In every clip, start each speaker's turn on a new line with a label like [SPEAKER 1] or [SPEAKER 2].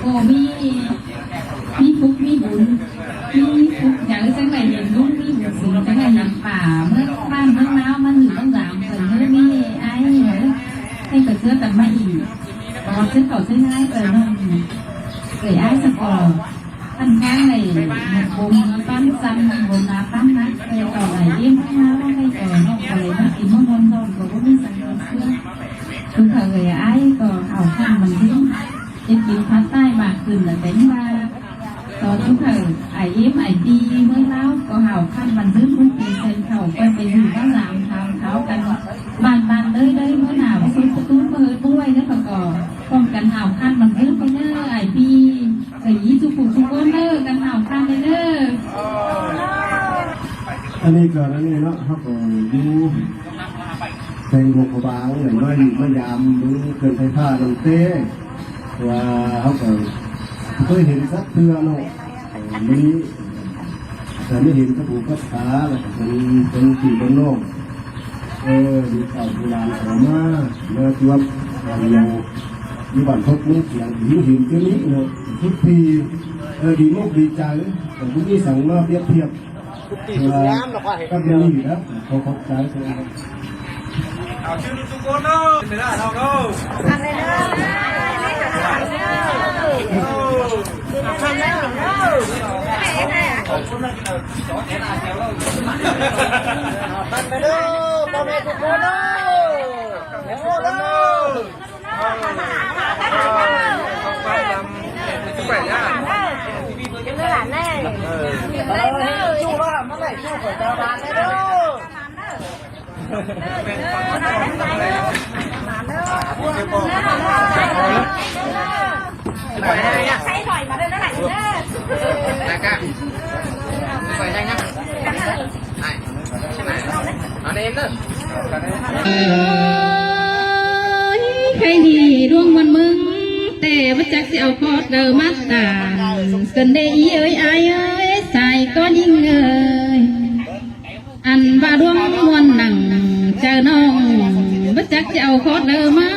[SPEAKER 1] โอ้มีฟุกมีบุญมีฟุกอย่างจังไรเห็นลุงมีบุญสิจังไรเห็นป่าเมื่อบ้านเมื่อน้ามันหนึ่งต้องสามเปิดเมื่อมีไอ้เหรอให้เปิดเสื้อแต่ไม่อีกพอซื้อเขาซื้อง่ายเปิดนั่นเกิดไอ้สกอร์ท่านข้างในบงปั้นซ้ำบงน้ำปั้นนะไปต่อไหลเยี่ยมข้างน้าว่าให้ต่อนอกอะไรมากินมั่งนอนก็ไม่สั่งเสื้อคือเขาเลยไอ้ก็เอาข้างมันทิ้งจะกินภาคใต้มากขึ้นเลยเป็นว่าตอนทุกเขาไอ้เอ็มไอ้ดีเมื่อแล้วก็เห่าขั้นมันซื้อทุกปีเซนเขาไปอยู่บ้านหลังทำเขากันบานเลยเมื่อหนาวซื้อประตูมือด้วยแล้วก็ป้องกันเห่าขั้นมันซื้อไปเนอไอ้ปีไอ้ยี่สุกุสุกเนอกันเห่าขั้นเลยเนอ
[SPEAKER 2] อันนี้ก่อนอันนี้เนาะเขาก็ดูเป็นโรงพยาบาลอย่างน้อยมายามดูเกินไฟฟ้าลงเต้ว่าเขาก็เคยเห็นสักเทือเนาะนี้แต่ไม่เห็นกระดูกกระขาแล้วก็เป็นสีบนโลกดูข่าวโบราณของมาเมื่อที่ว่าเรามีบันทบนี้เสียงหินตัวนี้เนาะทุกทีดีมากดีใจแต่พวกนี้สั่งมาเปรียบเทียบก็เป็นนี่แล้วเขาเข้าใจใช่ไหม
[SPEAKER 3] เอาชื่อทุกคนเนาะไม่ได้เราเนาะทำเลยเนาะทำเลยเนาะขอบคุณนะสอนแอนอาเซลเราตั้งไปเนาะพ่อแม่ทุกคนเนาะเดี๋ยวเนาะต้องไปทำทุกแบบย่าเรื่องหลานแน่ชู้ว่าเมื่อไหร่ชู้ของเจ้าบ้านเนาะใช้หน่อยมาเลยนะไหนเด้อนะกะใส่ได้นะเอาเองเด้อ
[SPEAKER 1] ใครดีดวงวันมึงแต่ว่าจักสิเอาคอดเดิมมาตากันได้อีเอ้ยไอ้เอ้ยใส่ก็ยิ่งเอ้ยอันว่าดวงมวนหนังเจอน้องว่าจักจะเอาคอดเดิมมา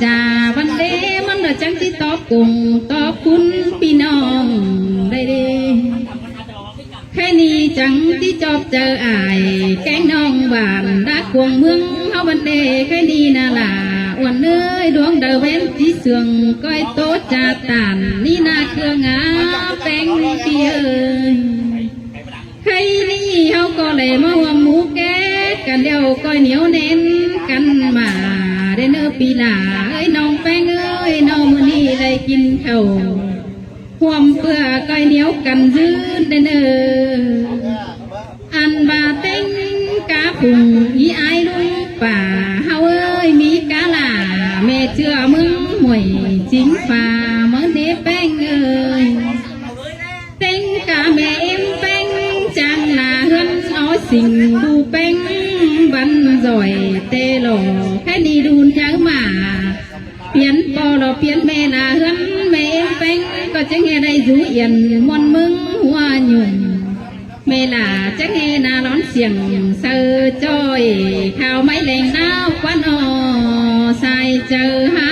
[SPEAKER 1] จ่าวันเดมันเดือจังที่ตอบกุ้งตอบคุณพี่น้องได้ดีแค่นี้จังที่จอบเจออายแกงน้องบ้านรักควงเมืองเฮาวันเดแค่นี้น่าล่ะอ้วนเอ้ยดวงเดาเว้นจีเสืองก้อยโตจ่าตานนี่นาเครื่องงาแป้งพี่เอ้ยใครนี่เฮาก็เลยมาว่าหมูแกกันเดียวก้อยเหนียวเน้นกันมาได้เนื้อปีหลาเอ้ยน้องแป้งเอ้ยน้องมื้อนี้ได้กินข้าวความเปื่อก้อยเหนียวกันยืนได้เนื้ออันบาเต็งกาปุ่งอีไอลุงป่าเฮาเอ้ยมีกาลาแม่เชื่อมึงหวยจริงป่าเมื่อเด้แป้งเอ้ยเต็งกาแม่เอ็มแป้งจังนาเฮือนเอาสิ่งดูแป้งบันจ่อยเตโลแค่นี้ดูนเช้ามาเปลี่ยนปอเราเปลี่ยนแม่นาเฮือนแม่เอ็มแป้งก็จะเงได้จูเอียนมวนมึงหัวหยุ่นเมลาจะเงนาร้อนเสียงเซอจอยข่าวไม่แรงน้าวควันอใส่เจอหา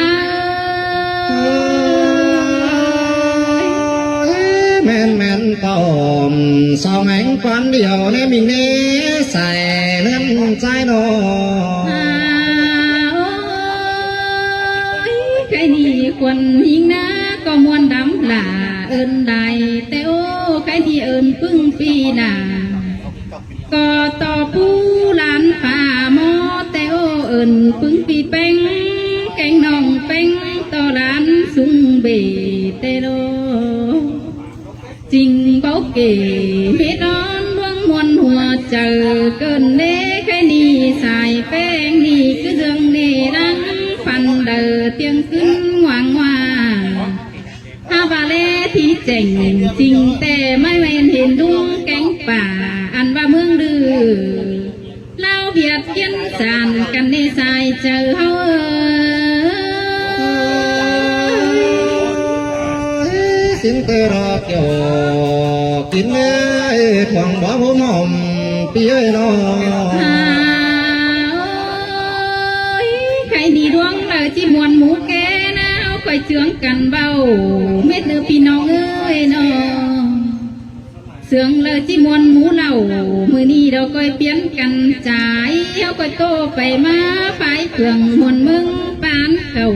[SPEAKER 4] แม่นตอมสองแห่งควันเดียวในมิงนี้ใส่เลื่อนใจนอ
[SPEAKER 1] ใครนี่ควรยิงนะก็มวนดำหล่าเอินได้แต่โอ้ใครที่เอินพึ่งปีหนาก็ต่อผู้หลานป่าหมอแต่โอ้เอินพึ่งปีแป้งแกงน้องแป้งต่อหลานสุงเบเตโลจริงเบาเก๋เม็ดร้อนดวงมวนหัวเจอเกินเด้ใครนี่ใส่แป้งนี่คือเรื่องเนรังฟันเดอเตียงขึ้นหวังว่าฮาบาเล่ที่เจ๋งจริงแต่ไม่เห็นดวงแกงป่าอันว่าเมืองดื้อเล่าเบียดเยียนสานกันในสายเจอเฮา
[SPEAKER 4] สินเตรอเกี่ยวกินเนื้อทวงบ่หอมเปียนอ
[SPEAKER 1] ใครดีดวงเลยจีมวนหมูแกนะเอาก็ อยเจืองกันเบาเม็ดเนื้อพี่น้องเอ้ยน้องเสืองเลยที่มวนหมูเหล่ามือนี้เราก็เปลี่ยนกันจ่ายเขาก็โตไปมาฝ่ายเพื่องมวนมึงปานเก่า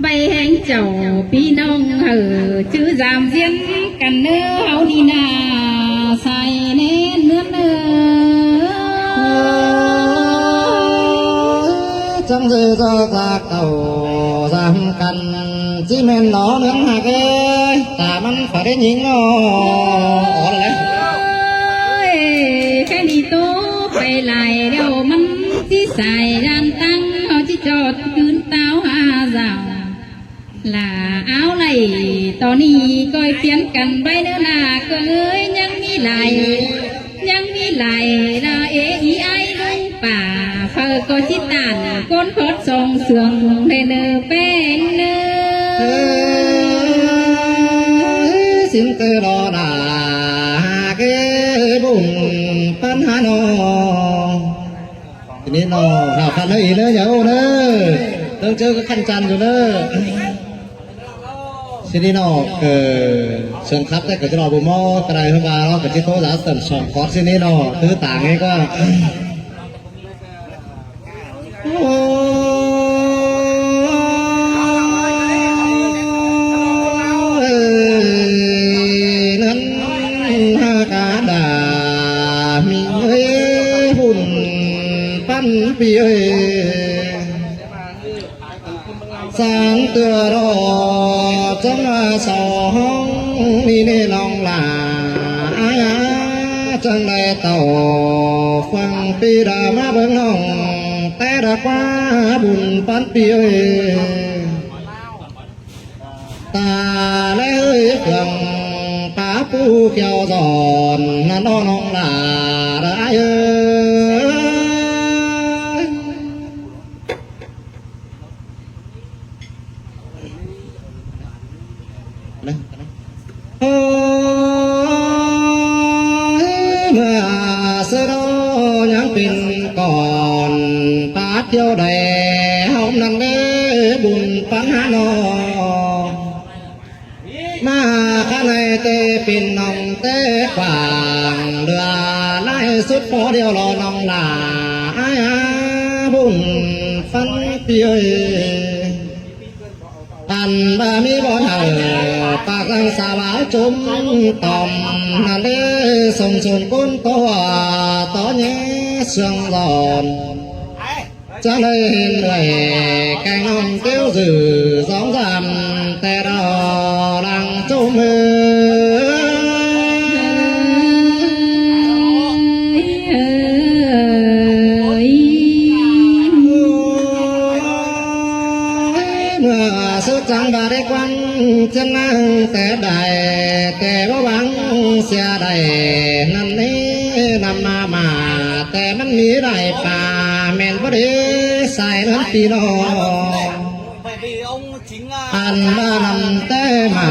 [SPEAKER 1] ใบแห้งเจ้าพี่น้องชื่อจามเสียนกันเนื้อเฮาดีนาใส่เน้นเนื้อ
[SPEAKER 4] จังสิจะกลากเต่าสามกันจิเมนหนอเนื้อหักแต่มันฝ่าได้ยิงอ๋ออะไร
[SPEAKER 1] แค่นี้โตไปไหลเดี๋ยวมันที่ใส่ด้านตั้งเขาที่จอดคืนเต้าหาเจ้าลาเอาไหลตอนนี้ก็เปลี่ยนกันไปเนื้อนาก็เอ้ยยังมีไหลละอีไอลุงป่าเฟอก็ชิตานก้นพดทรงเสืองเนเนอแป้งเนอ
[SPEAKER 4] สินเตอรอดาเกบุญปัญหาโนทีนี้นอข่าวคันเลยเนอะอย่าโอ้เนอะต้องเจอกับขันจันอยู่เนอะทีนี้นอเชิญครับแต่ก็จะรอบุมอตรายขึ้นมาแล้วก็จะโทรแล้วเติมสองคอร์สทีนี้นอคือต่างไงก็นั้นหากาดามีหุ่นปั้นปีสางเตือรอจังมาสองนี่เนน้องลาจังได้เต่าฟังปีดามาเบิ่งน้องแต่ดากว่าบุญปันปีตาและเอ้ยเครื่องป่าปูเขียวจอนนั่นน้องลาได้เมื่อเสดยังเป็นก่อนปาเที่ยวใดเฮานั่นเด้บุญปัญหาโนมาข้าในเตปินน้องเตกว่างเรือไล่สุดพอเดียวรอน้องลาบุญฟันเปียอันบามีบ่เธอปากลังสาวจุ่มต่อมนั่นเด้ส่งส่วนก้นตัวต่อเนี้ยเสียงหลอนจะเลยเห็นเลยแกงน้องเตี้ยวสื่อสองสามแต่รอลังจุ่มมือสุดจังบาได้ควันจะนั่งแต่ได้แต่ว่าหวังเสียได้นั่นนี้นำมาแต่มันมีได้ป่าแม่นบ่ได้ใส่นั้นพี่น้องอันมานำแต่มา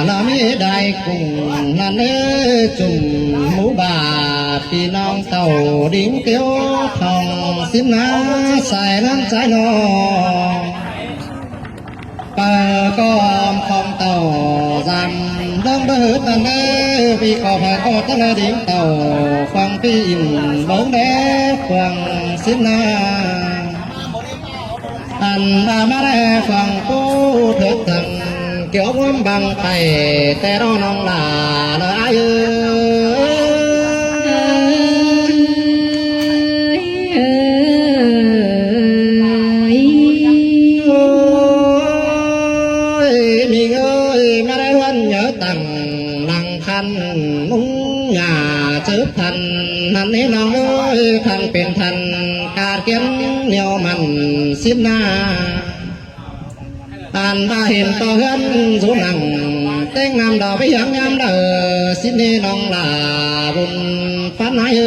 [SPEAKER 4] แล้วมีได้กุ้งนั่นนี้จุ่มหมูบาพี่น้องเต่าดิ้งเตี้ยวทองสินนาใส่นั้นใจน้องปก็คอมเต่าจำดังเดือดนั่นเด้พี่ก็พาก็ตั้งดิ่งเต่าฟังพี่อินเบิ้งเด้ฟังสินนาอันมาได้ฟังกูเถิดทังเกี่ยวกับบังไปแต่น้องลาเลยมุ้งหยาเจือพันนั่นนี่น้องเอ้ยพันเป็นทันกาเกียนเหนียวมันสิ้นหน้าอ่านมาเห็นต่อเฮือนสูนังแต่งงามดอกไปยังงามเด้อสิ้นนี้น้องลาบุญฟันหาย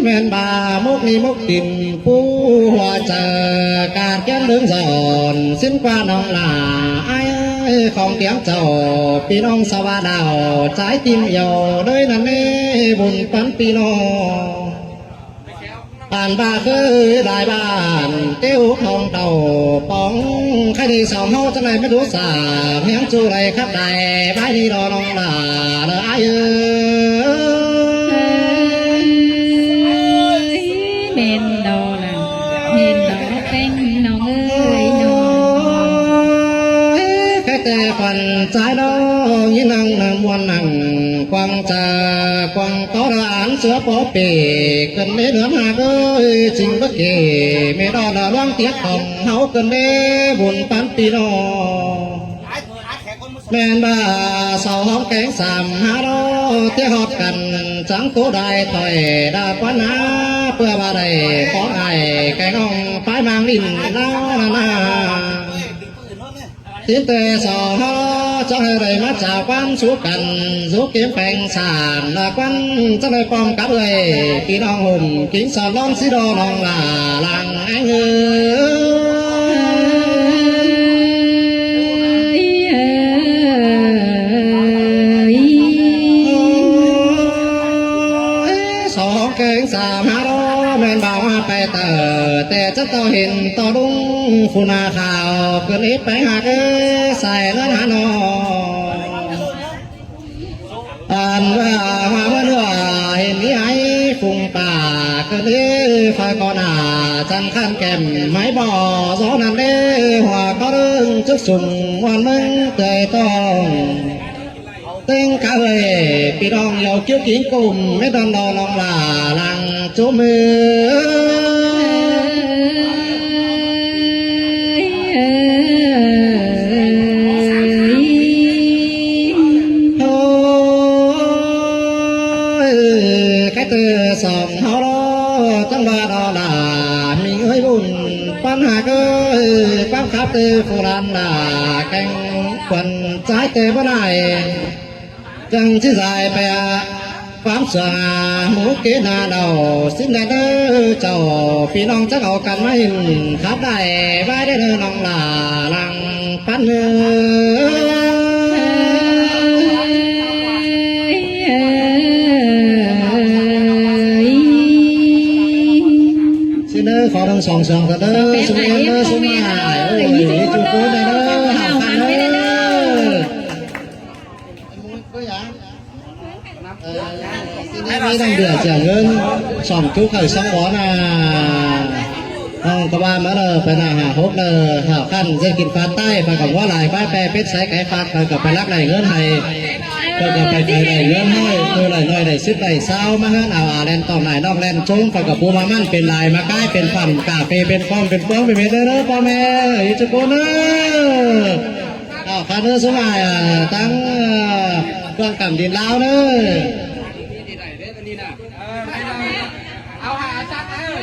[SPEAKER 4] แม่นบามุกนี่มุกติ่มผู้หัวเจอการเขียนเรื่องสอนสิ้นกว่าน้องลา ของเตียงเจ้าพี่น้องสวาดาวใจติมเหี่ยวด้วยนั่นเอ้บุญปันพี่น้องผ่านบ้าเคยได้บ้านเตี้ยวทองเต่าป้องใครดีสองเฮาจังไรไม่รู้สาเพียงจูไรครับได้บ้านนี้รอน้องลาเด้ออ้าย
[SPEAKER 1] เมนดอละเมนดอเป็นน้องเอ้ยน้อง
[SPEAKER 4] แค่แต่ฝันใจน้องยิ่งนั่งนำวันนั่งกวางจากวางต่อร้านเสือปอเปกันเนื้อหาเอ้ยจริงบักเกไม่รอดร้องเตี้ยของเฮากันเด้บุญปันปีน้องแม่นบ้าสาวห้องแกงสามหาโรเที่ยวหอบกันจังตัวได้ถอยดาวันนาเพื่อว่าได้ของไอ้แกงอ่องไปมางลิ้นนาทิ้งแต่สอฮอจะให้ได้มาจากวันสู้กันสู้เก็บแปงสารละควันจะได้ปอมกับเลยพี่น้องหุ่มกินสอนร้องสิโดน้องลาลังไอ้เงสองเก่งสามหาโรแม่นบ่าวมาไปเตอแต่จะต่อเห็นต่อดุงฟูนาข่าวเกินอีไปหาเอ้ใส่เนื้อหาหนออ่านว่ามาเมื่อเห็นนี้ไอ้ฟุงป่าเกินอีไฟก่อนหน้าจังขันแก้มไม่บ่อสอนันเด้หัวก็เรื่องจึกสุ่มวันมึงเตยต้องเต็งกะเลยพี่น้องเหล่าเกี้ยวกินกลุ่มไม่ต้องรอลองลาลังจูมือสองเฮาล้อจังบาดอลามีเอ้ยบุญปัญหาเอ้ยปังคับเตฟูรันดาแข่งควันใจเตบ่ได้จังที่สายไปความสาหมูเกนาเดาสิ้นได้เด้อเจ้าพี่น้องจะเอากันไม่ขับได้ไว้ได้เด้อน้องลาลังปันเนื้ขอทั้งสองเด้อสมัยเด้อสมัยโอ้ยจุกูได้เด้อหาพันเด้อที่นี่ไม่ต้องเดือดเสียเงินสองทุกไข่สองหวอน่ะกระบาลมาเลยไปหน้าหาฮกเลยข่าวขั้นจะกินฟ้าใต้ไปกับว่าหลายป้ายแปรเป็ดใส่ไก่ฟักไปกับไปรักไหลเงินไทยก็จะไปไหลเงินให้ตัวไหลน้อยไหลซิบไหลเศร้ามาฮะเอาแลนต่อไหนนอกแลนจงไปกับปูมามั่นเป็นลายมาใกล้เป็นฝั่งกาเฟเป็นฟองเป็นเฟืองเป็นเมเดอร์พ่อแม่จุกุนเนอข้าเนื้อสมัยตั้งเครื่องกำดินลาวเนอ
[SPEAKER 3] เอาหาจัดเลย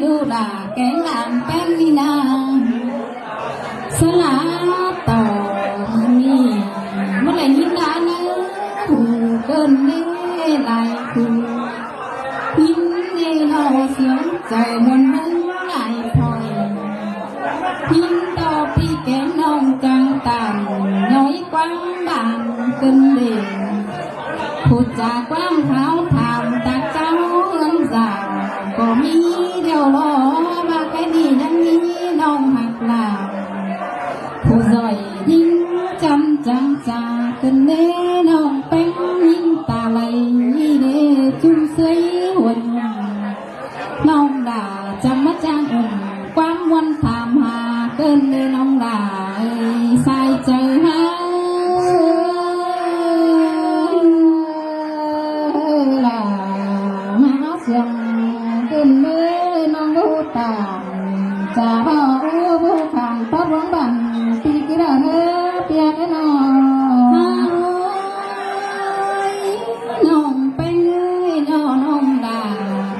[SPEAKER 1] ดูด่าแกงหลานแป้งนี่นาสลาต่อมีเมื่อไหร่ยินดาเนื้อถูกเกินเน่ลายถูกยินเน่นอเสียงใจมันมันหลายพอยยินต่อพี่แกงน้องจังต่างน้อยกว้างบานเกินเด่นพูดจากกว้างเท้าถามตาเจ้าเงินสาวก็มีเดียวรอว่าแค่นี้ยังมีน้องหักลาผู้ซอยยิ่งจำจังจาขึ้นเน่น้องเป็นยิ่งตาไหลเด้จุ่มเสยหัวน้องด่าจำมาจางอุ่นความวันถามหาเกินเน่น้องด่าใส่ใจหาเสียงขึ้นมือน้องดูตาจะพ่อผู้ขานต้นร้องบันปีกระเนื้อเปียกน้องเป็นน้องดา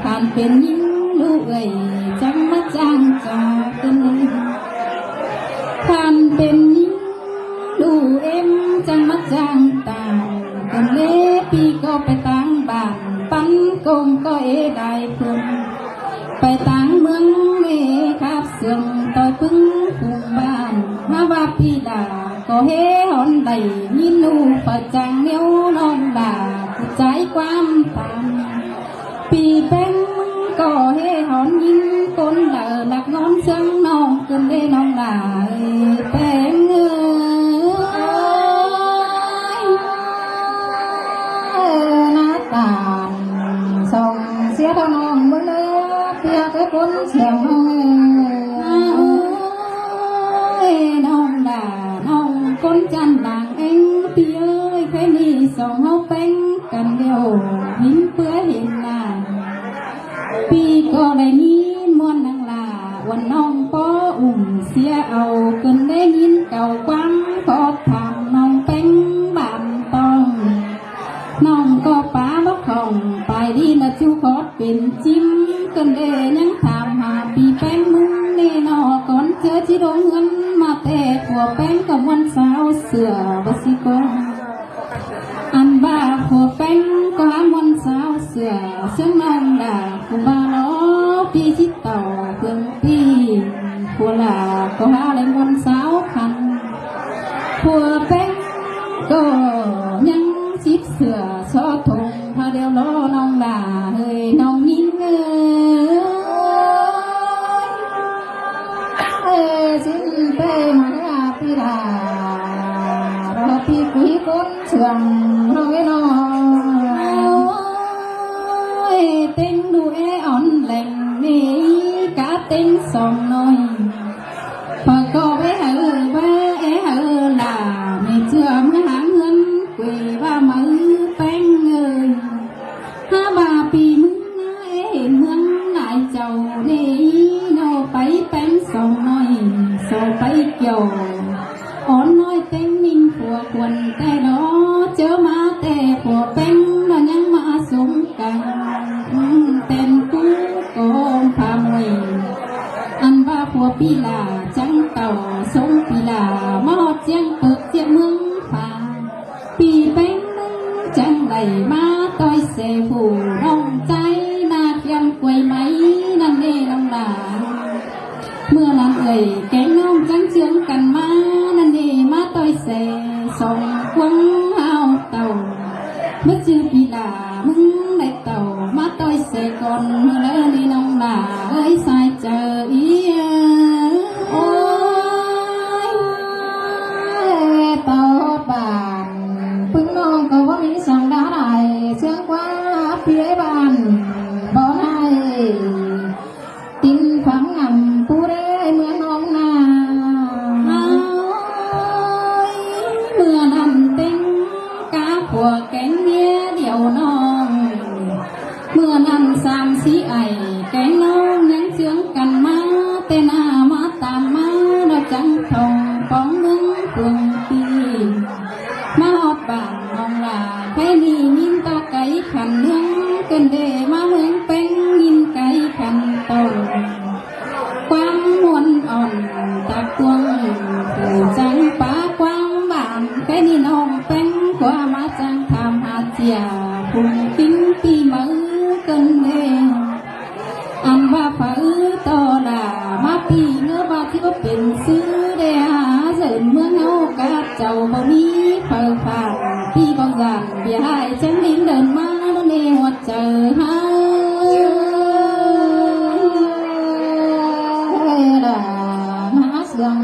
[SPEAKER 1] ผ่านเป็นยิ่งลูกจังมาจังจะขึ้นผ่านเป็นยิ่งลูกจังมาจังตากันเล่ปีก็ไปตั้งบ้านปันกงก็ได้พึ่งไปต่างเมืองครับเสื่อมต่อยพึ่งผูกบ้านมาว่าพี่ดาก็เฮหอนใดยินนูประจังเนี้ยวน้องดาใจความตามปีเป็นก็เฮหอนยินคนเดินหลักนอนเสียงน้องขึ้นได้น้องดาเป็นเสียทน้องมึงเลยเพียกคนเสียงน้องด่าน้องคนจันด่างเอ็งพี่เอ้ยแค่นี้สองเขาเป็นกันเดียวหินเปื้อเห็นหน้าพี่ก็ได้ยินมวนนางลาวันน้องป้ออุ่มเสียเอาเกินได้ยินเก่าความขอทำน้องเป็นบานตองน้องก็ป้าบักของไปดีละจูขอเป็นจิ้มกันเดยังถามหาปีแป้งมึงเน่นอก่อนเจอที่โดนเงินมาแต่ผัวแป้งกับวันสาวเสือบสิกออันบ้าผัวแป้งก็หาวันสาวเสือเสียงน้องด่าผู้บ้าล้อปีชิดต่อเพื่อนปีผัวหลาก็หาแรงวันสาวคันผัวแป้งก็ยังชิดเสือซอทงพาเดียวล้อน้องด่าเฮ้ยน้องนิ่งสิ้นเป้มาพี่ดารอพี่คุยคนเชื่องเราไว้น้องเต็งดูอ่อนแหล่งนี่กะเต็งสองน้อยพอก็ไปหาว่าล่ะไม่เชื่อมาหาเงินเกวว่ามือแป้งห้าบาปีมึงเห็นเมืองหลายเจ้านี่โนไปแป้งสองน้อยโซไปเกี่ยวอ่อนน้อยเต็งนิ่งผัวควรแต่ดอเจอมาแต่ผัวแป้งมันยังมาสมกันเต้นกูโกงพามวยอันว่าผัวปีลาจังเต่าสงปีลามาหอดเจียงเปิดเจียงเมืองฟ้าปีแป้งจังใดมาต้อยเสผู้น้องใจนาเทียมกวยไหมนั่นเองน้องดาเมื่อนั้นแกงน้องจังเชื่องกันมานั่นเองมาต้อยเสส่งควงเอาเต่าเมื่อชื่อปีดามึงได้เต่ามาต้อยเสก่อนแล้วนี่น้องดาสายเจออีโอ้ยเต่าบ้านพึ่งน้องก็ว่ามีสังดาได้เชื่องกว่าพี่ไอ้บ้านบ่ได้ตินฝังงำผู้ได้เมืองน้องนาเมื่อนั้นเต็งกาผัวแกงเมียเดียวน้องเมื่อนั้นสามสีไอแกงน้องยังเชื่องกันมาแต่หน้ามาตามมาเราจังทองป้องมึงเปลืองปีมาหอดบ้านน้องลาแค่นี้ยินตาไก่ขันเมืองเกินเดมาเมืองเป็นยินไก่ขันตอง ว่าฝือต่อหน้ามาปีเงือบาที่ว่าเป็นซื้อได้หาเสริมเมืองเฮากาเจ้าบ่มีเปิดผ่านปีบางอย่างเบียให้ฉันเห็นเดินมาแล้วในหัวใจหาเสียง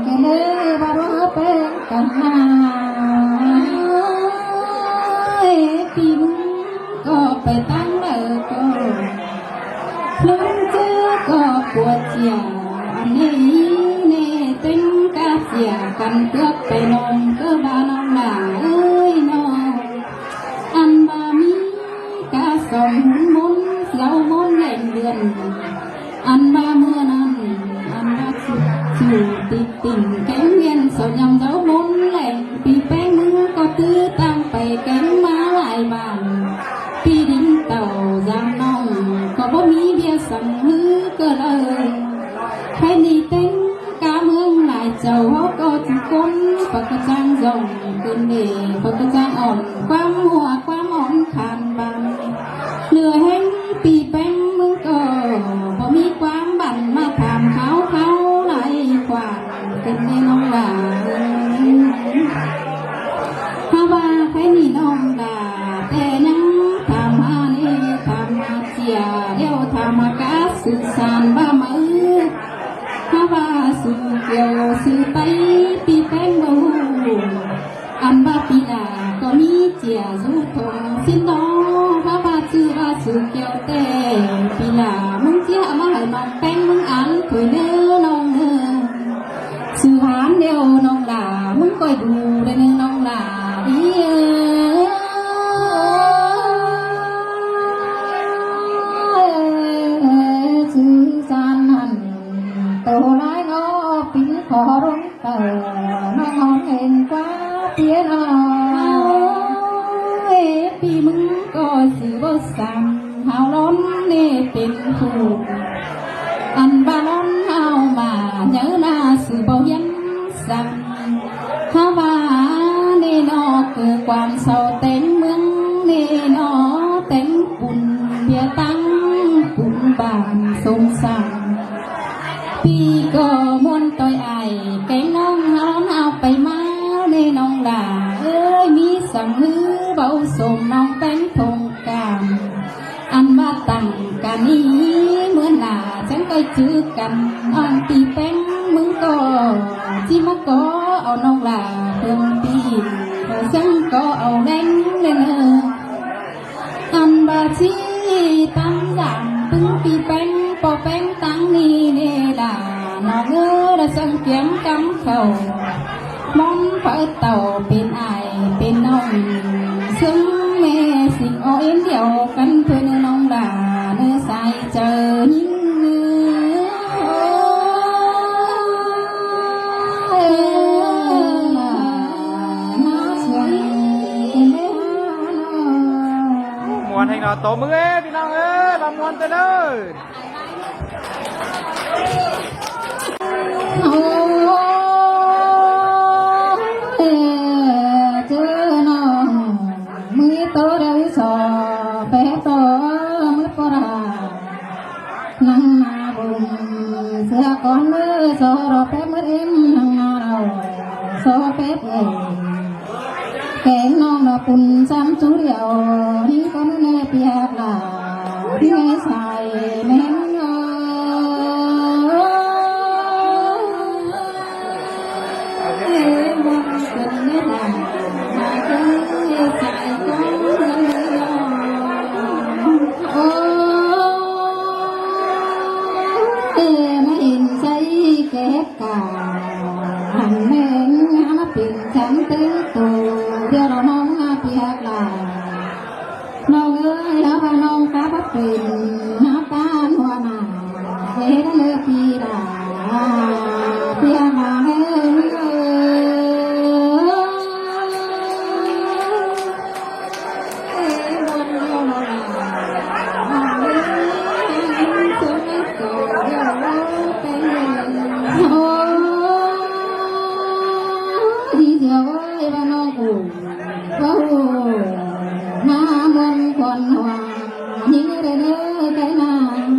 [SPEAKER 1] แค่เล่บาร์เป็นกันนาปีมก็ไปตั้งเลิกก็ลงเจอก็ปวดเจียอันนี้เน่เต็มกาเสียกันเกือบไปนอนก็บ้านน้องหลาเอ้ยน้องอันบามีกาสองหุ่นมุนเสียวมุนแหล่งเดือนอันบาเมื่อนั้นอันบาสู่ติดติ่งแกงเวียนสดยำเจ้ามุนแหล่งปีแป้งมือก็ตื้อตั้งไปแกงมาหลายบ้านปีดินเต่ายามน้องก็บ่มีเบียร์สั่งมือก็เลยใครนี่เต้นกาเมืองหลายเจ้าเขาก็จุก้นปากกระจังย่องขึ้นเดปากกระจังอ่อนความหัวความอ่อนขานบานเหลือแห้งปีแป้งมึงก็บ่มีความบั่นมาถามเขาไหลกว่าเป็นในน้องหลาถ้าว่าใครนี่น้องด่าแต่ยังทำมานี่ทำมาเจียเดี๋ยวทำมากาสุดสานบ้ามือถ้าว่าสุดเกี่ยวสื่อไปปีแป้งบ่หูอันบ้าปีหน้าก็มีเจียสู้ทงสิ้นน้องถ้าว่าชื่อว่าสุดเกี่ยวแต่ปีหน้ามึงเจียมาให้น้องแป้งมึงอันถอยเนื้อน้องเนื้อสื่อหานเดียวน้องด่ามึงก็ดูได้เนื้อน้องด่าอีชื่อจานหันโตร้ายงอปีขอร้องเต่าน้องเห็นกว่าเพียนปีมึงก็สื่อบ่สั่งหาวล้นนี่เป็นผู้อันบ้าล้นหาวมาเนื้อหน้าสื่อบ่ยันสั่งถ้าว่านี่นอคือความเศร้าเต็มเมืองนี่นอเต็มปุ่นเบียตั้งปุ่นบานสงสารปีก็มวนต่อยไอแกงน้องร้อนเอาไปมาในน้องหลาเอ้ยมีสั่งมือเบาสมน้องแป้งทงกามอันมาตั้งกันนี้เมื่อหน้าฉันก็จื้อกันอันปีแป้งมึงก็ที่มาก็เอาน้องหลาเพิ่งปีฉันก็เอาแดงเลยเนออันบาชีตั้งอย่างตึงปีแป้งปอแป้งตั้งนี่เนล่ะน้องเอ้ยได้สังเกียมกำเขามองเปิดเต่าเป็นไอเป็นน้องซึ่งแม่สิ่งเอาเอ็นเดียวกันเพื่อนน้องด่าเนื้อใส่เจอยิ่ง
[SPEAKER 3] มวนให้เราโตมือเอ้พี่น้องเอ้ยลำมวนไปเลย
[SPEAKER 1] เจอน้องมือโตได้สอแปะโตมือปรานั่งนาบุญเสือก่อนมือสอรอแป๊บมือเอ็มนั่งนาเราสอแป๊บเอ้แกงน้องเราปุ่นซ้ำจุเดียวนี่ก็ไม่แน่เปียกหลาที่ไงใส่แม่งฉันตื้อตัวเดี๋ยวเราน้องเปียกหลาน้องเอ้ยแล้วพาน้องกลับเป็นน้ำตาหัวหน้าเฮ็ดเลือปีดาเปียกมาเฮ้น้ำมันควันหวานยิ่งเรื่อยๆไปนาน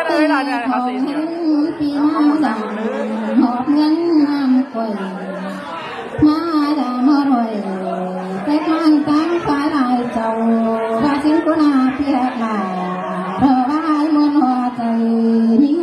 [SPEAKER 3] ơi là này họ xịn nhỉ
[SPEAKER 1] ปีมาสั่งหอบเงินน้ำก่อยมาด่ามารวยแต่ข้างตั้งฟ้าลายเจ้าว่าสิกุนาเปียกหลาเธอว่าให้มนหัวใจนิ่ง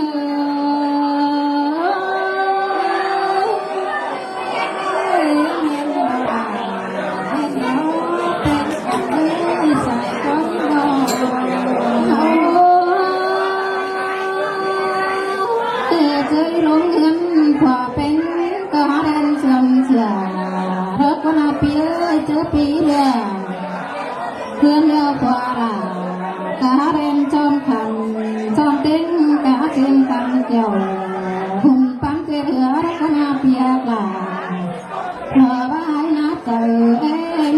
[SPEAKER 1] เคยลงเงินพอเป็นก็แดนเสื่อมเสียรถก็นาปีเจอปีเดียวเพื่อนเดียวกว่าละก็แดนจอมขันจอมเต็งก็เกินกันเกี่ยวหุ่นปั้นเกลือรถก็นาปีกว่าเธอว่าให้นัดเจอเอง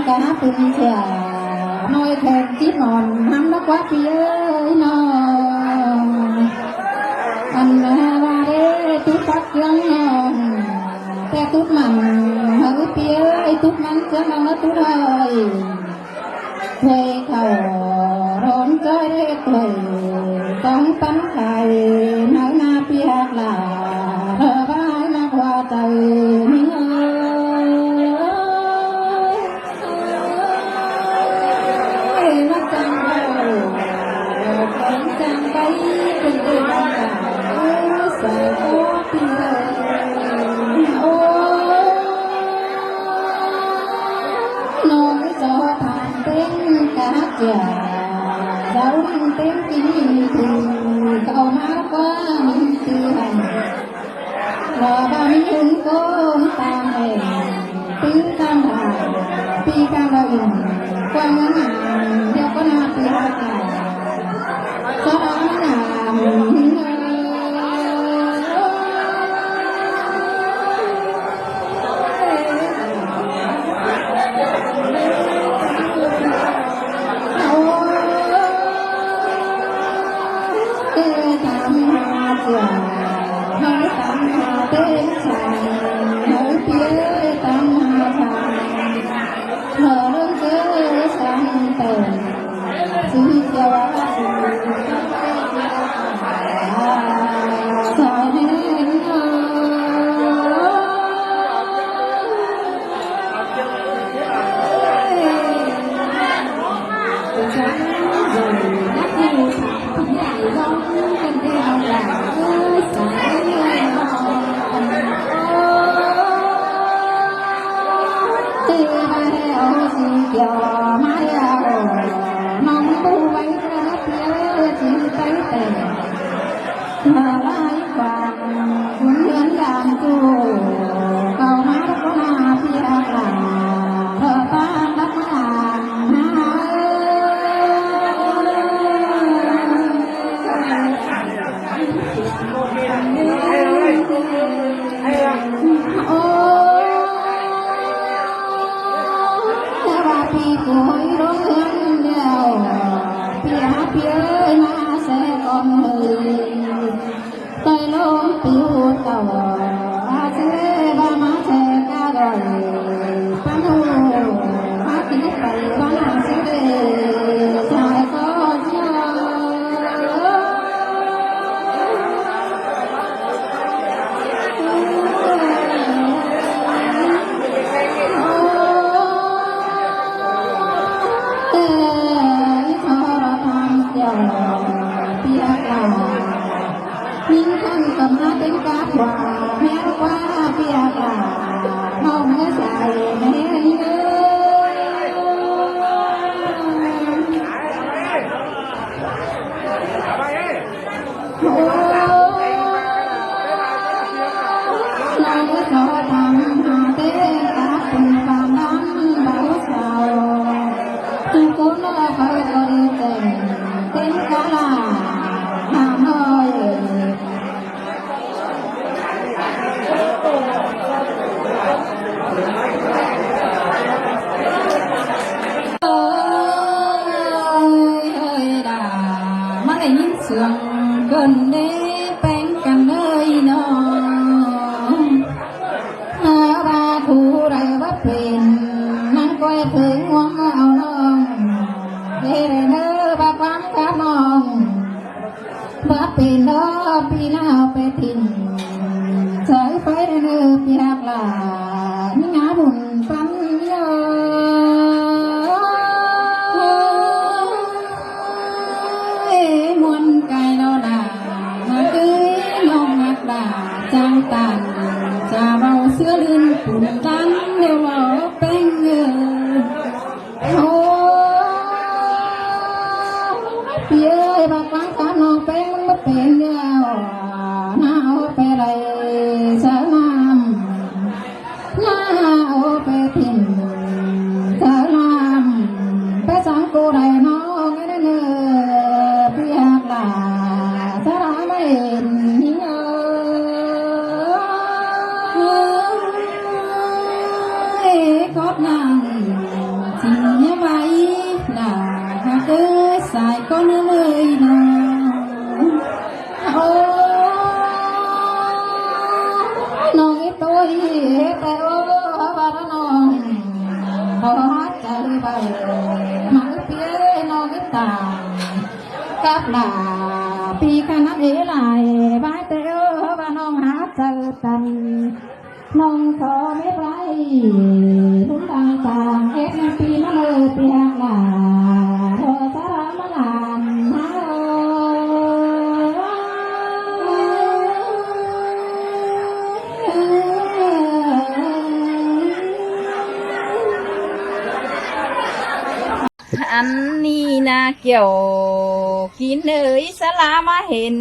[SPEAKER 1] cả từng trẻ nói thèm chít mòn hăm nó quá phía ơi nó anh ba đế tút bắt chân te tút mặn hỡi phía ơi tút mặn chứ mà nó tút ơi thuê khẩu rốn chơi tuổi tông tắm khai nói na phía là rờ vai mà qua trời dấu tiếng kinh thì cậu hát có mình tư hành lò ba mình hứng cố tam hề tiếng tam hà pi cam bao hình quang ngân hàng đeo có na pi ra cả sau đó là mình hỡi tâm hà tên sàn hỡi phía tâm hà sàn thờ đơn cơ sang tờ xin cho sao nên lại vàng cuốn lươn làm tu cầu má có na phía là thờ ta đắp hàng ba pi cuối đôi hương đều phía na sẽ còn người tay lô tiêu tàu ba sẽ ba má sẽ ca rồi bán hồ ba tí tay ba má sẽ về sai có nhau những thân cầm hát đến cá quả mẹ qua phía cả không có dài mẹ nhớ lòng có cho thầm hà tế cả cùng phàm đám bảo sao tôi cố nó phải còn tình tên cả là Hà Nội ơi đà mắt này nhìn sương เกินเด้แป้งกันเลยน้องราถูไรว่าเป็นนั่งก้อยถึงหัวเอาน้องเด้เด้อบักความกับน้องบักเป็นน้อพี่น้าไปทิ้งใส่ไฟเด้อพี่หักหลานี่งาบุญปันเยอะมวนไก่เราด่าน้องนักด่าจังตันจะเบาเสื้อลื่นปุ่นตันเดี๋ยวเราเป็นเงินโอ้พี่เอ้ยบักฟังขาน้องเป็นมันไม่เป็นเดียวน้าเอาไปไรเสือน้ำน้าเอาไปทิ้งเสือน้ำไปสังกูได้น้องไอ้เนื้อพี่หักหลาสาระไม่เห็นเงกอดนางสิ่งนี้ไว้หน้าหักสายก็เนื้อเลยน้องโอ้น้องอีตัวแต่โอ้บาร์น้องพอฮัดใจไปมาเปี้ยน้องอีตากับหลาปีขนาดเอไหลบายแต่โอ้บาน้องหาเจอตันน้องขอไม่ไปทุกต่างเอ็ดปีมาเลยเปียกหลาโทสารมาลานฮาอันนี้นาเกี่ยวกินเอ๋ยสลามาเห็น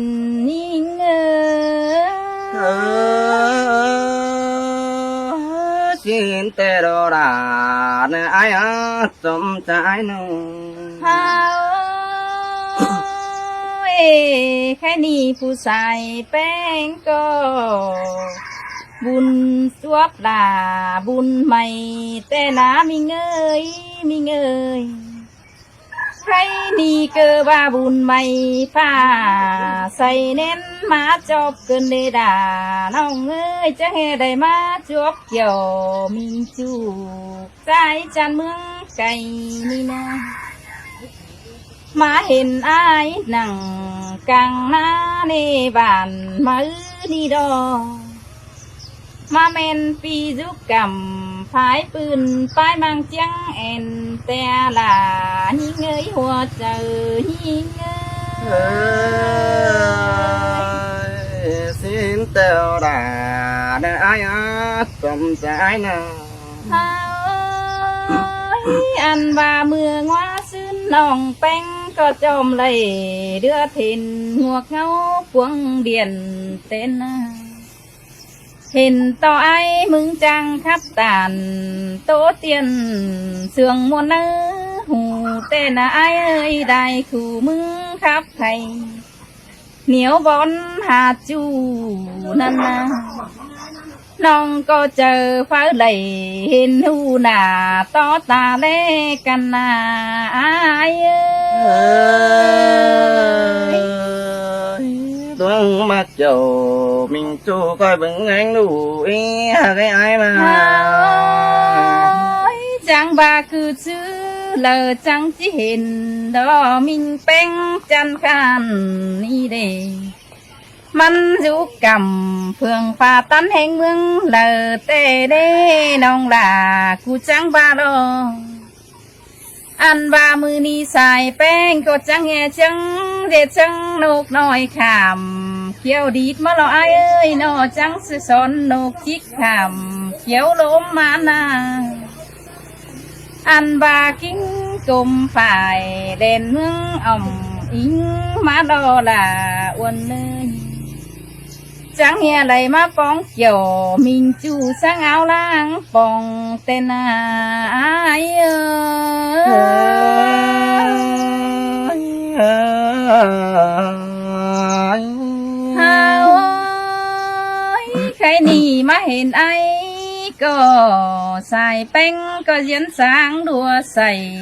[SPEAKER 1] นี่เงอ
[SPEAKER 3] xin tê đồ đà nè ai á sum trái nụ
[SPEAKER 1] เฮาแค่นี้ผู้ใส่แป้งก็บุญสวบลาบุญใหม่แต่นามีเงยมีเงยใครนี่เกิดว่าบุญใหม่ฟ้าใส่เน้นมาจบเกินเลยด่าน้องเอ้ยจะให้ได้มาจบเกี่ยวมีจูใจจันเมืองไก่นี่นะมาเห็นอายนั่งกลางหน้าในบ้านมานี่ดอมาเมนปียุกกำพายปืนป้ายมังเจียงเอ็นแต่ละยิ่งเงยหัวเจอยิ่งเงย
[SPEAKER 3] xin tê đà nè ai á sum trái nụ
[SPEAKER 1] เฮาอันว่าเมืองว่าซื้อน้องแป้งก็จอมเลยเดือถิ่นหัวเงาพวงเดียนเต้นเห็นต่อไอ้มึงจังคับตานโตเตียนเสื่องมวนเนื้อหูเต้นไอ้เอ้ยได้คู่มึงคับไทยเหนียวบอนหาจูนั่นนะน้องก็เจอฟ้าไหลเห็นหูหน้าต่อตาเล่กันนาไอ้เอ้ย
[SPEAKER 3] tuấn mắt dầu mình chu coi bừng anh đủ ý cái ai mà
[SPEAKER 1] chẳng bà cứ chứ lờ chẳng chỉ hình đó mình bén chăn khan đi đềมันยุกกำเพื่องฝ่าตันแห่งเมืองเลอเตเด้น้องลากูจังบาโลอันบามือนี้ใส่แป้งก็จังแห่จังเด็ดจังนกน้อยขามเขียวดีดมาลอยเอ้ยนอจังสิสอนนกจิกขามเขียวลมมานาอันบากิ้งกลมฝ่ายเด่นเมืองอ่อมอิงมาดอลาอ้วนเนยchẳng nghe lấy má bóng kiểu mình chú sang áo lang bóng tên ai ơi hao ơi khai nì má hiện ai có xài bánh có diễn sáng đùa xài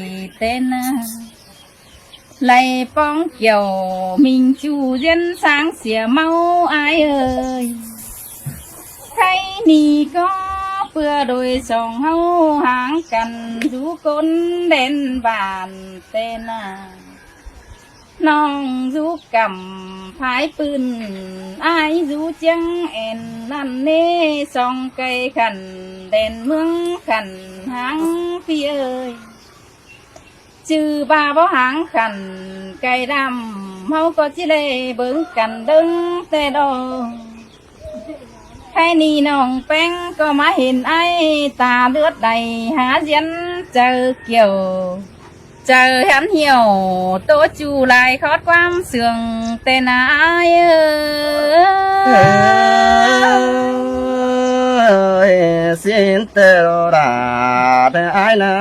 [SPEAKER 1] tên lại bóng kiểu mình chủ dân sáng xỉa mau ai ơi thấy nì có bữa đôi sòng hâu hàng cần rú côn đen bàn tên àน้องรúกำพายปืนอายรúจังแอนนั่นเน่ส่องไกลขันเด่นเมืองขันหางพี่เอ้ยชื่อบาบ่หางขันไก่ดำเฮาก็จิเลยเบิ่งกันดึงแต่ดอกใครนี่น้องแป้งก็มาเห็นไอ้ตาเลือดใดหาเย็นเจอเกี่ยวchờ hắn hiểu tố chủ lại khót quam sườn tên ai
[SPEAKER 4] ơi xin têu đã để ai nè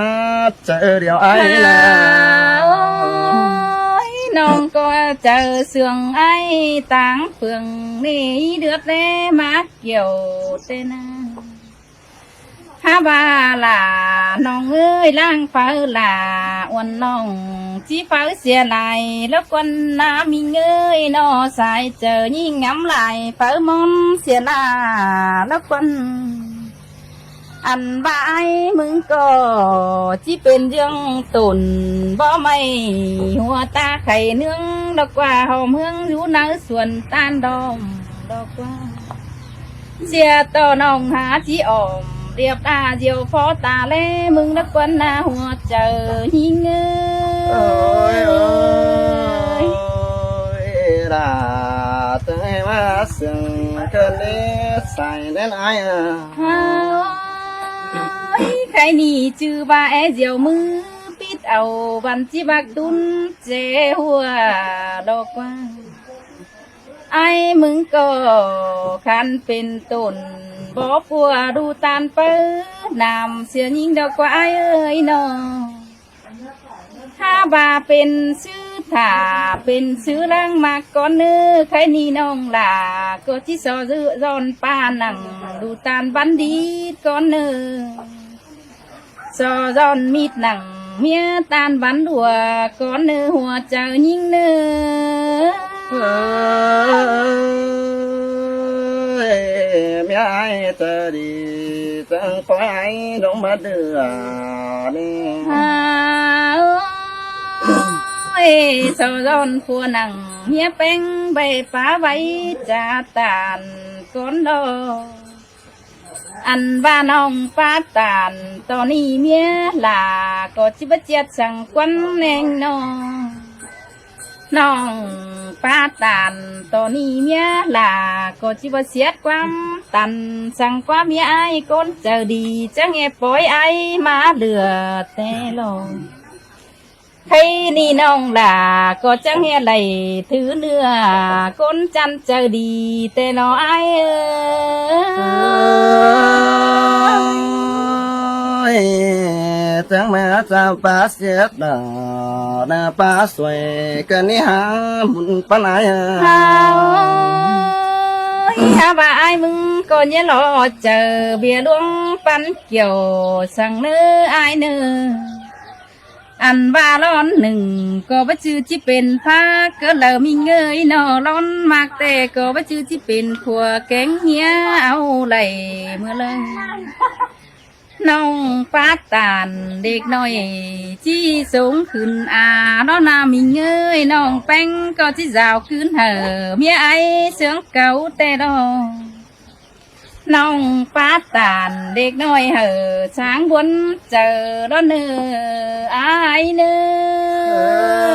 [SPEAKER 4] chờ điều ai nè
[SPEAKER 1] nong có chờ sườn ai táng phường đi được lê má kiểu tên ha ba là nong ơi lang phở là uốn nong chỉ phở xìa lại lớp quân nam mình ơi nó xài chờ nhìn ngắm lại phở món xìa là lớp quân ăn ba ai mừng có chỉ bên dương tồn bỏ mây hoa ta khẩy nướng đọc qua hòm hương rú nắng xuân tan đom đọc qua xìa to nong há chỉ ổm điệp đà diều phó tà lê mừng đất quân na hoa chờ nhìn ơi
[SPEAKER 4] ôi là tới má sừng cơn đi xài đến ai
[SPEAKER 1] khai nì chư ba e diều mư pít ầu văn chi bạc đun chế hùa đo qua ai mừng có khăn bên tồn bỏ phùa đu tan pơ nằm xưa nhìn đâu có ai ơi nó ha bà bên sư thả bên sư lang mà con nơ khai ni nong là có chỉ so dự giòn pa nằng đu tan bắn đi con nơ so giòn mít nằng mía tan bắn đùa con nơ hùa chờ nhìn nơ
[SPEAKER 4] mẹ ai ta đi chẳng có ai đâu mà đưa đi
[SPEAKER 1] ơi sao giòn phua nằng mía bánh bày phá váy trà tàn con đò ăn ba nong phá tàn to ni mía là có chỉ bất chết chẳng quấn nên nó nong phá tàn to ni mía là có chỉ bất chết quắm tàn chẳng quá mía ai con chờ đi chẳng nghe bói ai mà lừa tê lô thấy ni nong là có chẳng nghe lầy thứ nữa con chăn chờ đi tê nó ai
[SPEAKER 4] ơi chẳng mẹ sao ba xếp đờ na ba xuôi cần đi hả muốn pan ai
[SPEAKER 1] ha bà ai mừng có nhớ lo chờ bia luông pan kiểu sang nữa ai nữa ăn ba lonหนึ่งก็บ่ชื่อที่เป็นผ้าก็แล้วมีเงยนอร้อนมากแต่ก็บ่ชื่อที่เป็นขัวแกงเฮียเอาไหลเมื่อเลยน้องป้าตานเด็กน้อยที่สูงขึ้นน้องนามีเงยน้องแป้งก็ที่ราวขึ้นเหอเมียไอเสียงเก่าแต่ดอน้องป้าตานเด็กน้อยเหอช้างบนเจอร้อนเนื้ออายเนื้
[SPEAKER 4] อ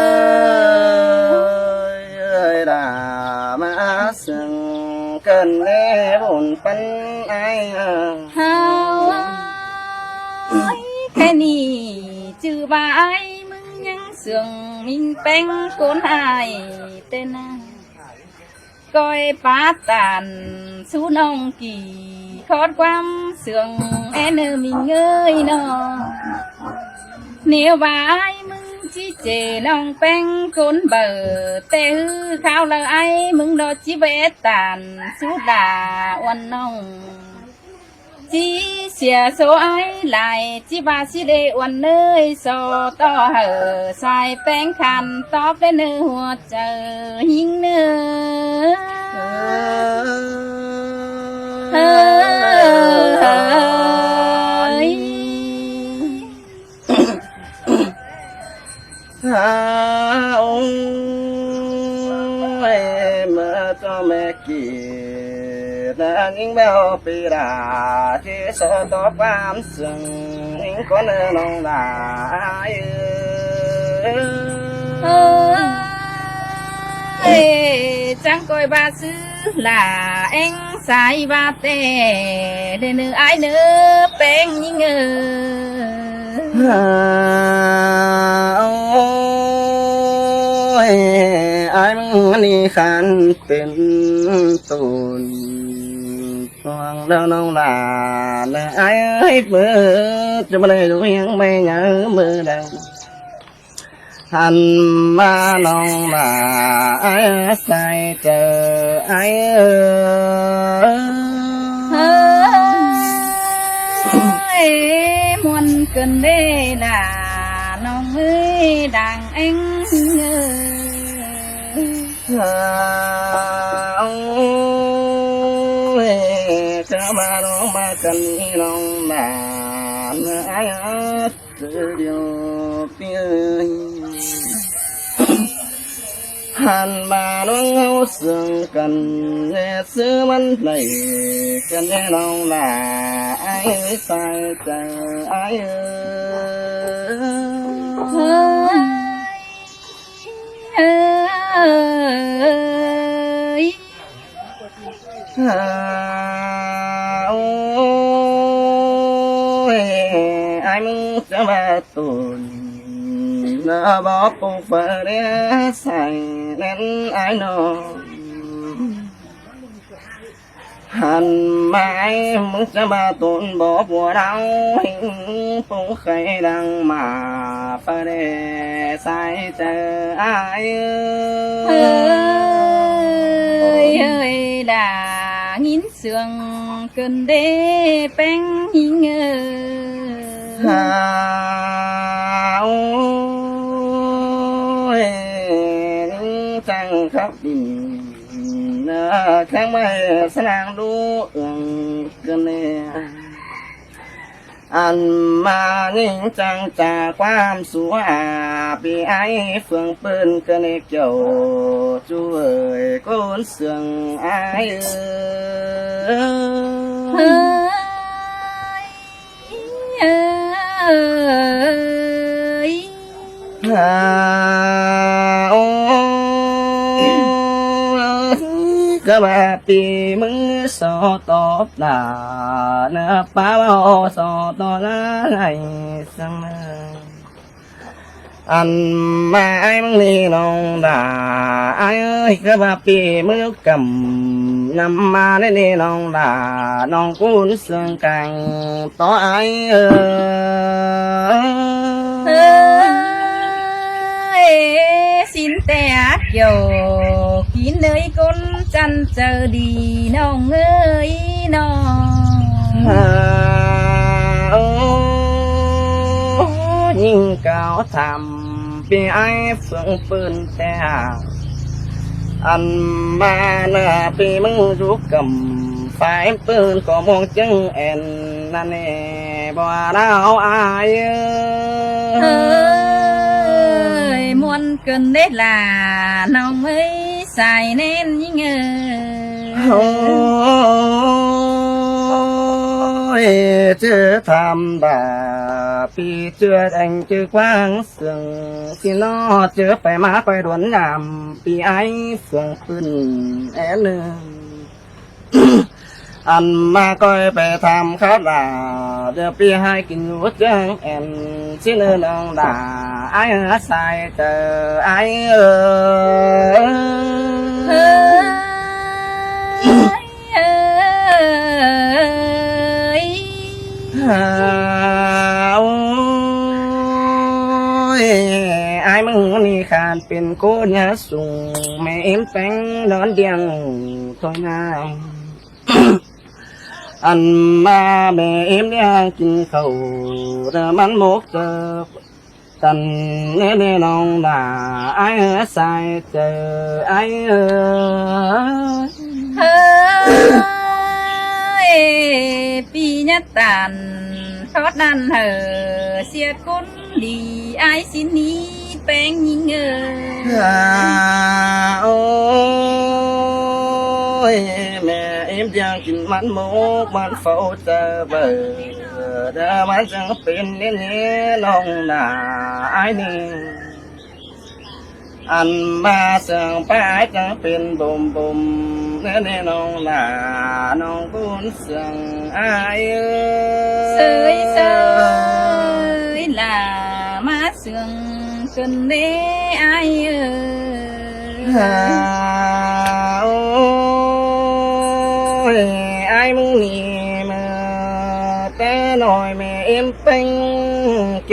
[SPEAKER 4] đã mà sừng cần lẽ buồn pan ai
[SPEAKER 1] แค่นี้จือบ่ายมึงยังเสื่องมิงแป้งโกนหายเต้นก้อยป้าตานสู้น้องกี่ขอดความเสื่องแอนมิงเงยนอเหนียวบ่ายมึงchỉ chè nong bánh cốn bờ tê hư khao lờ ai mừng đó chỉ vẽ tàn sú đà oan nong chỉ xìa số ai lại chỉ ba chỉ để uốn nơi so to hở xài bén khăn tóc đến nơi hoa chờ hiên nơi
[SPEAKER 3] ông em cho mẹ kia đã những bao bì đà chỉ sợ to bám sừng những con nông lại
[SPEAKER 1] chẳng coi ba xứ là anh sai ba tè để nữ ai nữa bén như ngờ
[SPEAKER 3] ôi ai mong đi khăn tên tồn hoàng đâu nông là ai ơi mơ cho mà đây đủ những mây nhớ mơ đâu hành ma nông là ai sai chờ ai
[SPEAKER 1] ơi muôn cơn đê là nông ơi đàn anh
[SPEAKER 3] cha ma nó ma cần nông là ai tự điều tiếng hàn mà nó ngâu sương cần nghe sứ mắn này cần nghe nông là ai sai chờ ai ôi ai muốn cho ba tuần nó bỏ cuộc vợ để xài nên ai nó hành mãi muốn cho ba tuần bỏ bùa đau cũng khai đăng mà phải để sai chờ ai
[SPEAKER 1] ơi là nghìn sương cơn đê bén ngơ
[SPEAKER 3] ôi chẳng khóc đình kháng mây sang đu cơn đê anh mà nhìn chẳng trảความสูbị ai phương bên cơn đê kiểu chú ơi con sương ai các bà bị mừng so tốt là nó phá bao so to lá này sang anh mà ai mừng đi nông đã ai ơi các bà bị mừng cầm nằm mà đến đi nông đã nông cuốn xương càng to ai
[SPEAKER 1] xin té kiều kín nơi con chăn chờ đi nông ơi nông
[SPEAKER 3] nhưng cao thầm vì ai phương phương té anh mà nè vì mừng rút cầm phải phương có một chân en nè nè bỏ đau ai
[SPEAKER 1] ơi muôn cơn đấy là nông ấy xài nên như ngờ
[SPEAKER 3] ôi chưa tham bà vì chưa đánh chưa quang sừng thì nó chưa phải má phải đuổi làm vì ai phương phương én anh mà coi về tham khá là được bị hai kinh nuốt chân em xin ơn ông đã ai sai chờ ai ôi ai mừng đi khànเป็นcô nhà sùng mẹ em phanh đón điang thôi nào
[SPEAKER 4] อันมาแม่เอ็มเนี่ยกินข้าวแต่มันหมกเจอกันเนี่ยน้องด่าไอ้ใส่เจอไอ้
[SPEAKER 1] เฮ้ยปีnhật tàn thoát đàn hở xia cún đi ai xin đi bén nhìn ngờ
[SPEAKER 4] โอ้ยแม่เอ็มยังกินมันหมกมันเฝ้าเจอเบอเด้อมันจังเป็นเนี่ยน้องด่าไอ้นี่อันมาเสียงป้าจังเป็นบุมบุมเนี่ยน้องด่าน้องกุนเสียงไอ้
[SPEAKER 1] sơi sơi là má sương cần đế ai ơi
[SPEAKER 4] โอ้ยไอ้มึงนี่มาแต่น้อยแม่เอ็มเป็นเก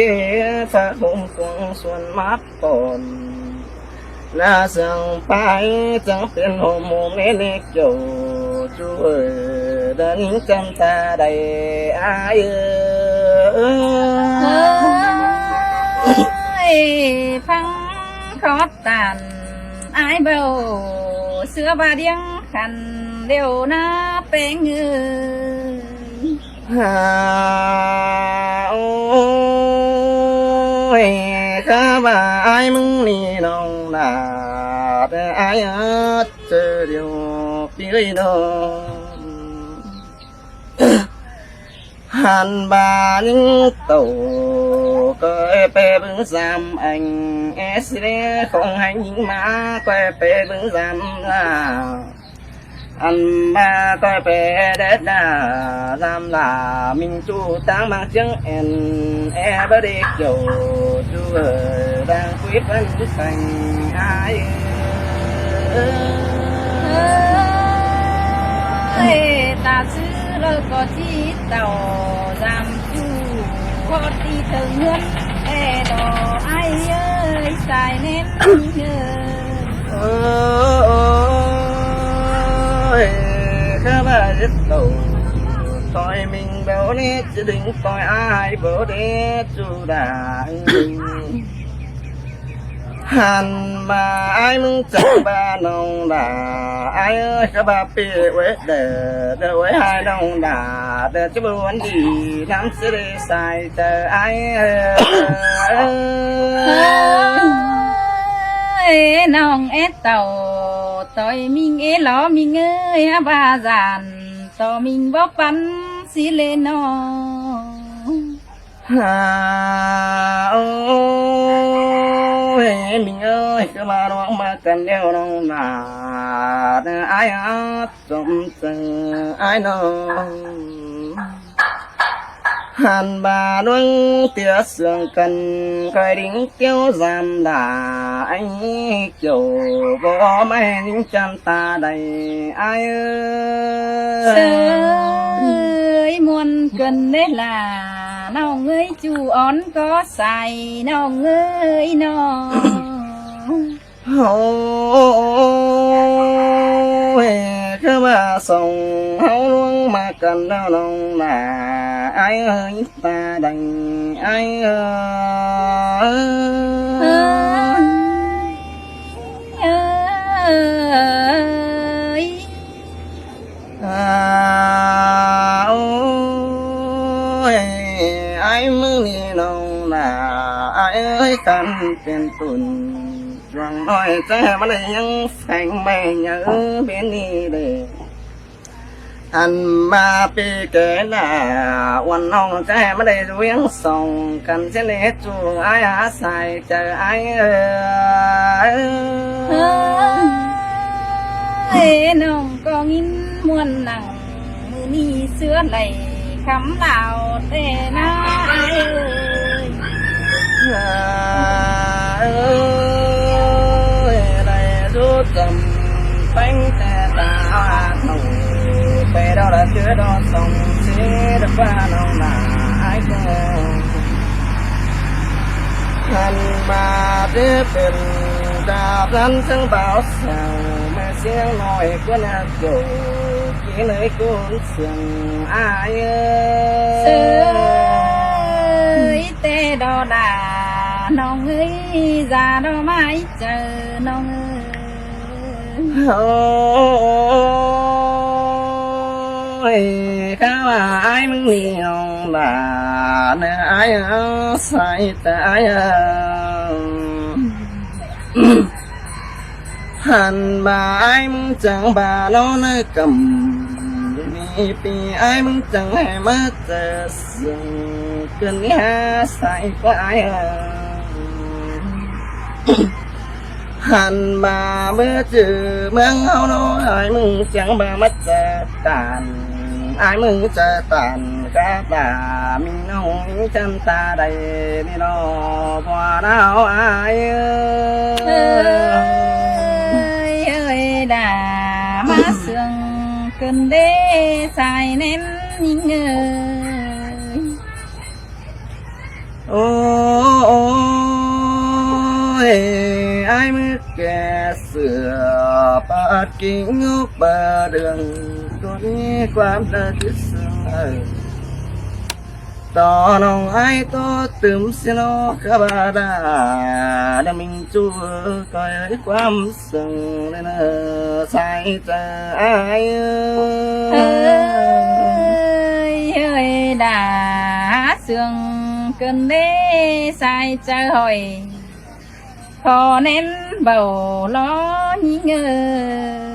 [SPEAKER 4] ฝากคงคงส่วนมัดปนน่าเสียงไปจังเป็นหัวหมูเล็กอยู่ช่วยเดินจำตาได้ไอ้
[SPEAKER 1] phăng khót tàn ai bầu xưa ba điếng khăn đều na bé người
[SPEAKER 4] โอ้ยข้าบ่าไอ้มึงนี่น้องด่าแต่ไอ้เจอเดียวพี่เลยน้องหันบาลิงโตก็ไปเบิ่งซ้ำanhสิได้ของให้ยิงมาก็ไปเบิ่งซ้ำล่ะอันมาก็ไปเด็ดดาซ้ำล่ะมิงจูตั้งมาจังบ่ได้เกี่ยวจูดังคุยพันสังอาย
[SPEAKER 1] ta xứ lơ có chi tàu làm chu có đi thường hơn đò ai ơi xài ném
[SPEAKER 4] ơi khá bà rất tù coi mình béo nét chứ đừng coi ai bố đế chú đảng hành mà ai muốn chẳng ba nông đà ai ơi các bà bì quế để quế hai nông đà để chứ buồn đi nắm sẽ đi xài chờ ai
[SPEAKER 1] ơi nông ép tàu tôi mình ế ló mình ơi bà giàn tôi mình bóp bắn xí lên nó
[SPEAKER 4] ôi mình ơi các bà đoán mà cần đeo nông là ai hát trong từng ai nó hàn bà đoán tia sương cần khởi đỉnh kéo giảm đà anh kiểu có mấy những chân ta đầy ai
[SPEAKER 1] ơi muôn cần đấy là nào ơi chú ón có xài nào ơi nó
[SPEAKER 4] ôi các bà sống háo luôn mà cần đau lòng là ai ơi ta đành ai ôi ai mơ ni lòng là ai ơi cần tiền tuần rằng nói cha mà đâyยังphanh mày nhớ bên đi để anh mà bị kể là quan ông cha mà đây rồiยังส่งกันเช่นนี้จูai há xài chờ ai
[SPEAKER 1] nông có nghìn muôn nặng ni xưa này khắm nào để na ai
[SPEAKER 4] ơi này rút cầm bánh tè ta thầu về đâu là chứa đó sông sẽ được qua đâu là ai cơ hành mà tiếp bên đạp lăn sân bảo sao mà tiếng nói của nàng chủ
[SPEAKER 3] nơi cuốn sương ai
[SPEAKER 1] ơi tê đò đà nong ơi già đò mãi chờ nong
[SPEAKER 3] ơi cá là ai muốn nhiều là nơi ai sai tại hàn bà ai muốn chẳng bà nó nơi cầm vì ai muốn chẳng hề mất sừng cơn ha sai có ai hàn bà bữa trừ mang hao nó ai muốn chẳng bà mất tàn ai muốn chờ tàn cá bà mình không chân ta đầy đi nó qua đau ai
[SPEAKER 1] ơi đà má sương cơn đê xài ném nhìn ơi
[SPEAKER 3] ôi ai mới kẻ sửa bát kính ngốc bờ đường có đi qua đời thứ sương tỏ nòng ai to tùm xin nó cả bà đã mình chúa coi ấy quam sừng nên sai ta ai
[SPEAKER 1] ơi đà sương cơn đê xài chờ hồi khó nén bầu lo nhí ngơi